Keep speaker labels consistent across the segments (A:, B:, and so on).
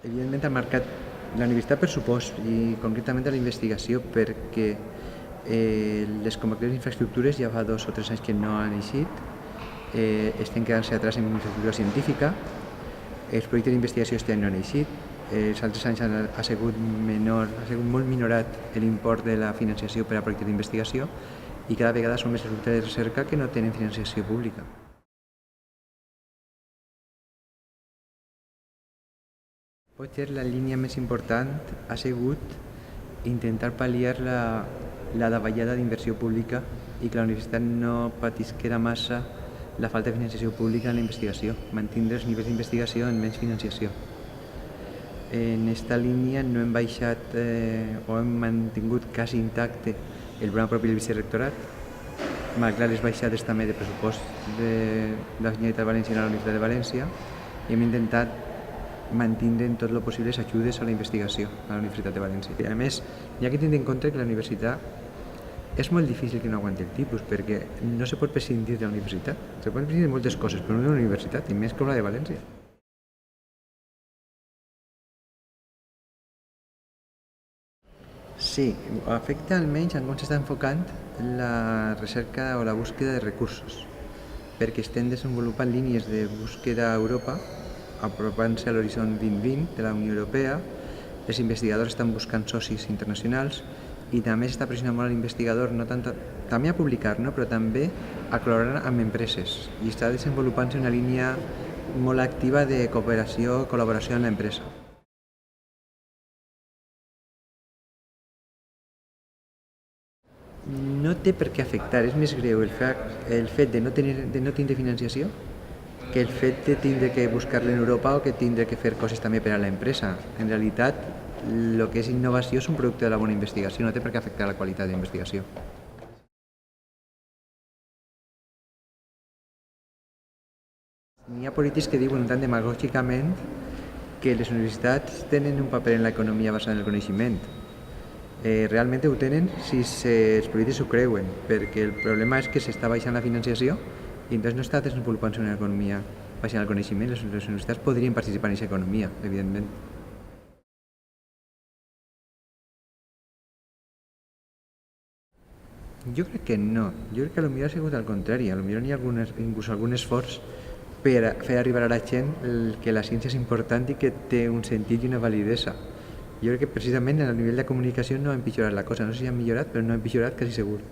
A: Evidentment ha marcat la universitat per supost i concretament a la investigació perquè les convocatòries d'infraestructures ja fa 2 o 3 anys que no han eixit, estem quedant-se atrás en infraestructura científica, els projectes d'investigació este any no han eixit, els altres anys ha sigut molt minorat l'import de la financiació per a projectes d'investigació i cada vegada són més els grups de recerca que no tenen financiació pública. Potser la línia més important ha sigut intentar pal·liar la davallada d'inversió pública i que la universitat no patisquera massa la falta de financiació pública en la investigació, mantindre els nivells d'investigació en menys financiació. En esta línia no hem baixat o hem mantingut quasi intacte el programa propi del vicerrectorat, malgrat les baixades també de pressupost de la Generalitat Valenciana a la Universitat de València, i hem intentat mantindre en tot el possible les ajudes a la investigació a la Universitat de València. I a més, hi ha que tenir en compte que la universitat és molt difícil que no aguanti el tipus, perquè no se pot prescindir de la universitat. Se poden prescindir de moltes coses, però no de la universitat, i més com la de València. Sí, afecta almenys en com s'està enfocant la recerca o la búsqueda de recursos, perquè estem desenvolupant línies de búsqueda a Europa, apropant-se a l'horitzó 2020 de la Unió Europea. Els investigadors estan buscant socis internacionals i també s'està pressionant molt l'investigador també a publicar, però també a col·laborar amb empreses, i està desenvolupant-se una línia molt activa de cooperació i col·laboració amb l'empresa. No té per què afectar, és més greu el fet de no tindre financiació que el fet de tindre que buscar-la en Europa o que tindre que fer coses també per a l'empresa. En realitat, el que és innovació és un producte de la bona investigació, no té per què afectar la qualitat de la investigació. N'hi ha polítics que diuen tan demagògicament que les universitats tenen un paper en l'economia basada en el coneixement. Realment ho tenen si els polítics ho creuen, perquè el problema és que s'està baixant la financiació i entonces no està desenvolupant-se una economia basada en el coneixement. Les universitats podrien participar en aquesta economia, evidentment. Jo crec que no. Jo crec que potser ha sigut al contrari. Potser n'hi ha inclús algun esforç per fer arribar a la gent que la ciència és important i que té un sentit i una validesa. Jo crec que precisament a nivell de comunicació no ha empitjorat la cosa. No sé si ha millorat, però no ha empitjorat quasi segur.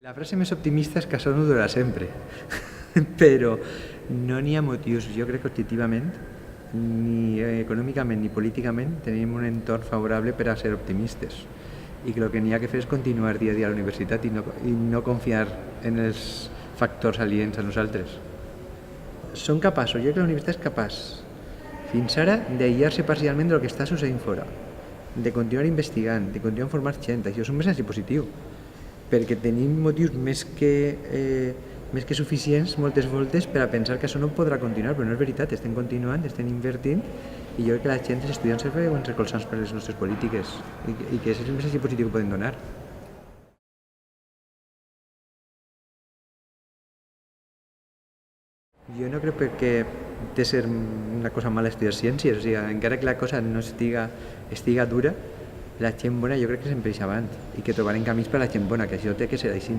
A: La frase més optimista és que això no durarà sempre, però no n'hi ha motius. Jo crec que objectivament, ni econòmicament ni políticament, tenim un entorn favorable per a ser optimistes i que el que n'hi ha que fer és continuar dia a dia a la universitat i no confiar en els factors aliens a nosaltres. Són capaços, jo crec que la universitat és capaç, fins ara, d'aïllar-se parcialment del que està succeint fora, de continuar investigant, de continuar formant gent. Això és un missatge positiu, perquè tenim motius més que suficients moltes voltes per a pensar que això no podrà continuar, però no és veritat, estem continuant, estem invertint, i jo crec que la gent, els estudiants, se veuen recolzats per les nostres polítiques i que és el missatge positiu que podem donar. Jo no crec que té de ser una cosa mala estudiar ciències, o sigui, encara que la cosa no estiga dura, la gent bona jo crec que sempre és avant i que trobarem camins per a la gent bona, que això té que ser així.